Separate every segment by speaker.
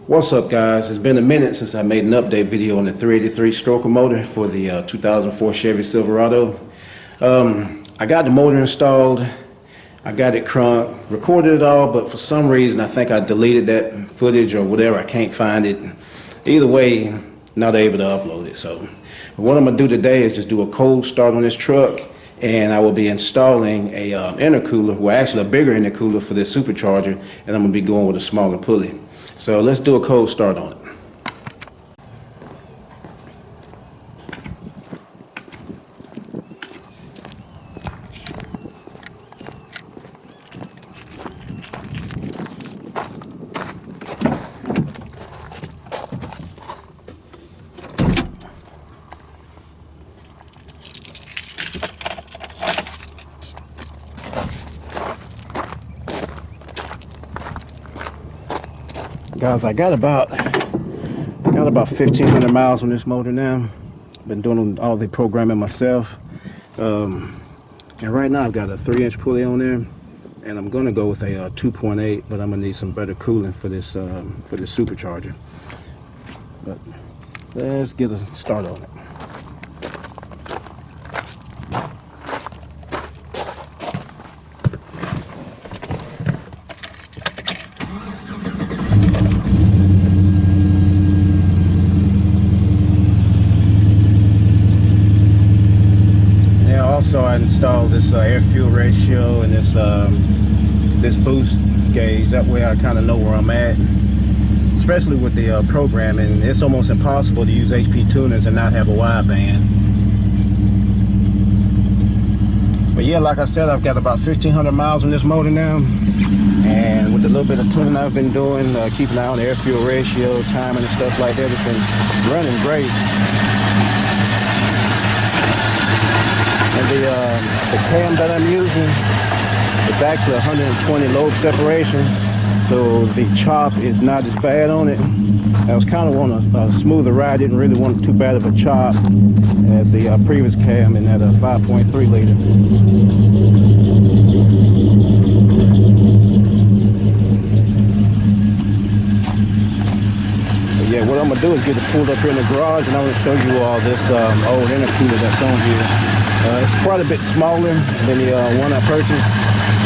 Speaker 1: What's up, guys? It's been a minute since I made an update video on the 383 stroker motor for the 2004 Chevy Silverado. I got the motor installed, I got it crunked, recorded it all, but for some reason I think I deleted that footage or whatever. I can't find it. Either way, not able to upload it. So what I'm going to do today is just do a cold start on this truck, and I will be installing a intercooler, well actually a bigger intercooler for this supercharger, and I'm going to be going with a smaller pulley. So let's do a cold start on it. Guys, I got about 1,500 miles on this motor now. Been doing all the programming myself, and right now I've got a 3-inch pulley on there, and I'm gonna go with a 2.8, but I'm gonna need some better cooling for this supercharger. But let's get a start on it. Also, I installed this air fuel ratio and this boost gauge. That way I kind of know where I'm at, especially with the programming. It's almost impossible to use HP tuners and not have a wideband. But yeah, like I said, I've got about 1,500 miles on this motor now, and with a little bit of tuning I've been doing, keeping an eye on the air fuel ratio, timing and stuff like that, it's been running great. And the cam that I'm using, it's actually 120 lobe separation, so the chop is not as bad on it. I was kind of on a smoother ride, didn't really want too bad of a chop as the previous cam in that 5.3 liter. But yeah, what I'm gonna do is get it pulled up here in the garage, and I'm gonna show you all this old intercooler that's on here. It's quite a bit smaller than the one I purchased,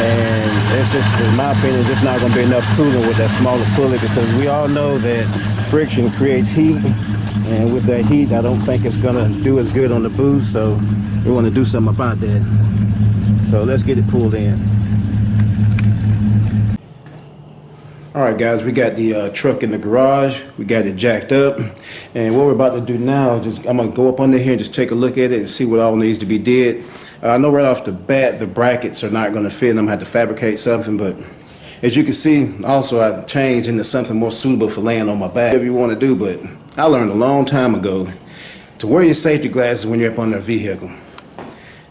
Speaker 1: and it's just, in my opinion, just not going to be enough cooling with that smaller pulley, because we all know that friction creates heat, and with that heat I don't think it's going to do as good on the boost, so we want to do something about that. So let's get it pulled in. Alright guys, we got the truck in the garage, we got it jacked up, and what we're about to do now is I'm going to go up under here and just take a look at it and see what all needs to be did. I know right off the bat the brackets are not going to fit and I'm going to have to fabricate something, but as you can see, also I changed into something more suitable for laying on my back, whatever you want to do. But I learned a long time ago to wear your safety glasses when you're up under a vehicle,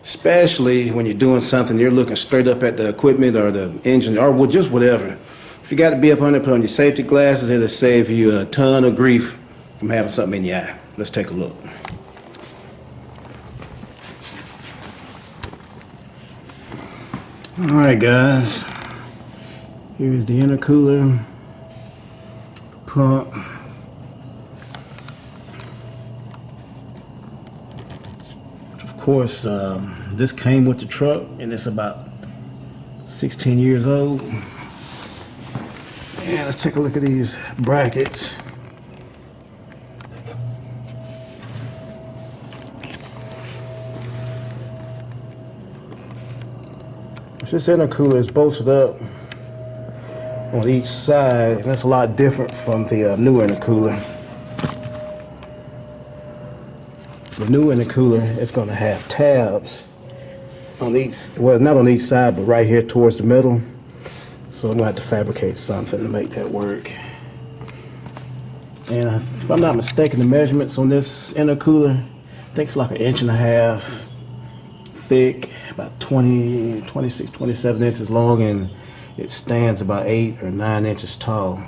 Speaker 1: especially when you're doing something, you're looking straight up at the equipment or the engine or just whatever. If you got to be up under, put on your safety glasses, it'll save you a ton of grief from having something in your eye. Let's take a look. Alright guys, here's the intercooler, pump, of course this came with the truck, and it's about 16 years old. Yeah, let's take a look at these brackets. This intercooler is bolted up on each side, and that's a lot different from the new intercooler. The new intercooler is going to have tabs on each, well, not on each side, but right here towards the middle. So I'm going to have to fabricate something to make that work. And if I'm not mistaken, the measurements on this intercooler, I think it's like 1.5 inches thick, about 26, 27 inches long, and it stands about 8 or 9 inches tall.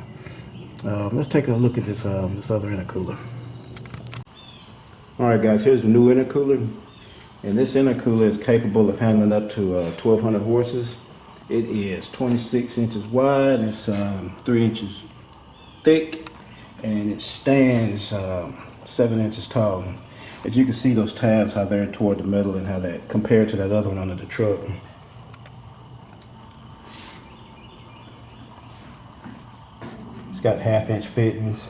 Speaker 1: Let's take a look at this this other intercooler. Alright guys, here's the new intercooler, and this intercooler is capable of handling up to 1,200 horses. It is 26 inches wide, it's 3 inches thick, and it stands 7 inches tall. As you can see, those tabs, how they're toward the middle and how that compared to that other one under the truck. It's got 1/2 inch fittings.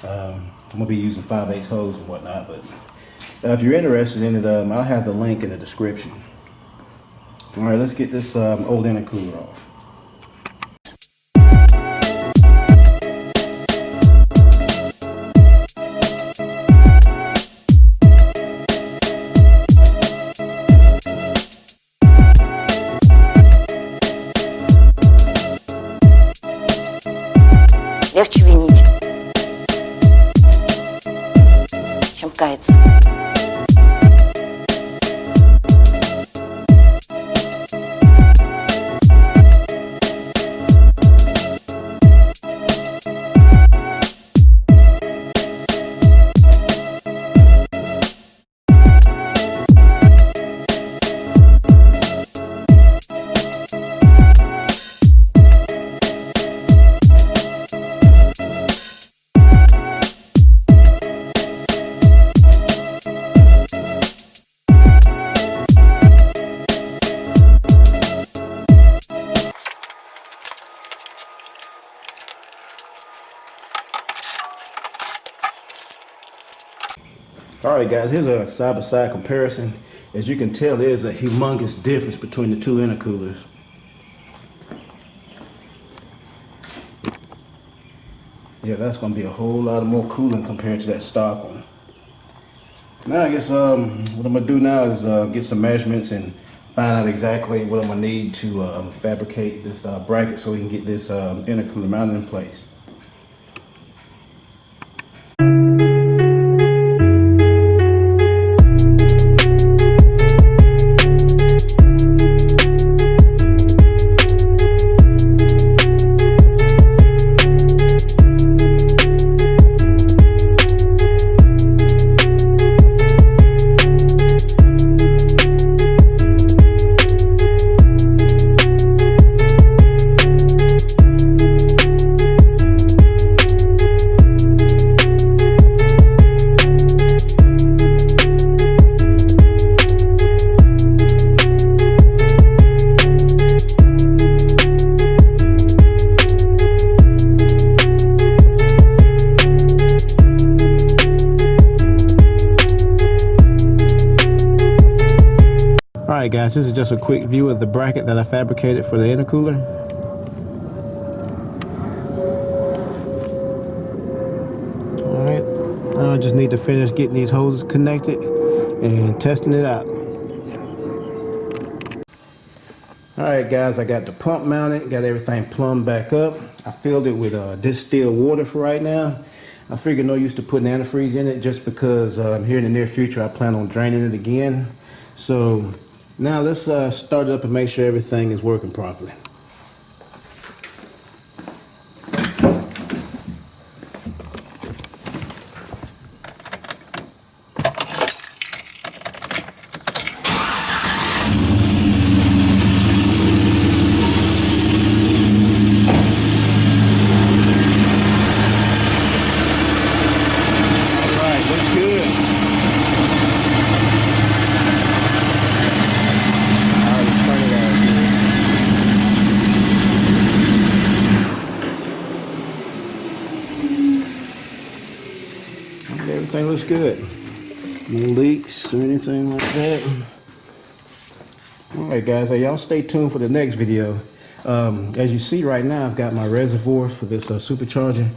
Speaker 1: I'm gonna be using 5/8 hose and whatnot, but if you're interested in it, I'll have the link in the description. All right, let's get this old intercooler off.
Speaker 2: Легче винить, чем каяться.
Speaker 1: Alright guys, here's a side-by-side comparison. As you can tell, there's a humongous difference between the two intercoolers. Yeah, that's going to be a whole lot more cooling compared to that stock one. Now I guess what I'm going to do now is get some measurements and find out exactly what I'm going to need to fabricate this bracket so we can get this intercooler mounted in place. Alright guys, this is just a quick view of the bracket that I fabricated for the intercooler. Alright, now I just need to finish getting these hoses connected and testing it out. Alright guys, I got the pump mounted, got everything plumbed back up. I filled it with distilled water for right now. I figured no use to putting antifreeze in it just because here in the near future I plan on draining it again. So now let's start it up and make sure everything is working properly. All right, looks good. Everything looks good. No leaks or anything like that. Alright guys, hey, y'all stay tuned for the next video. As you see right now, I've got my reservoir for this supercharger.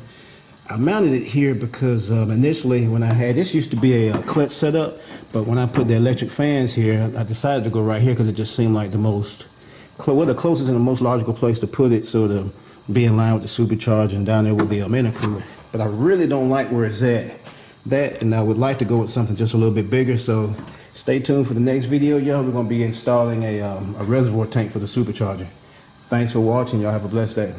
Speaker 1: I mounted it here because initially when I had, this used to be a clutch setup, but when I put the electric fans here, I decided to go right here because it just seemed like the most, well, the closest and the most logical place to put it so to be in line with the supercharger, and down there with the intercooler. But I really don't like where it's at. And I would like to go with something just a little bit bigger, so stay tuned for the next video, y'all. We're going to be installing a reservoir tank for the supercharger. Thanks for watching. Y'all have a blessed day.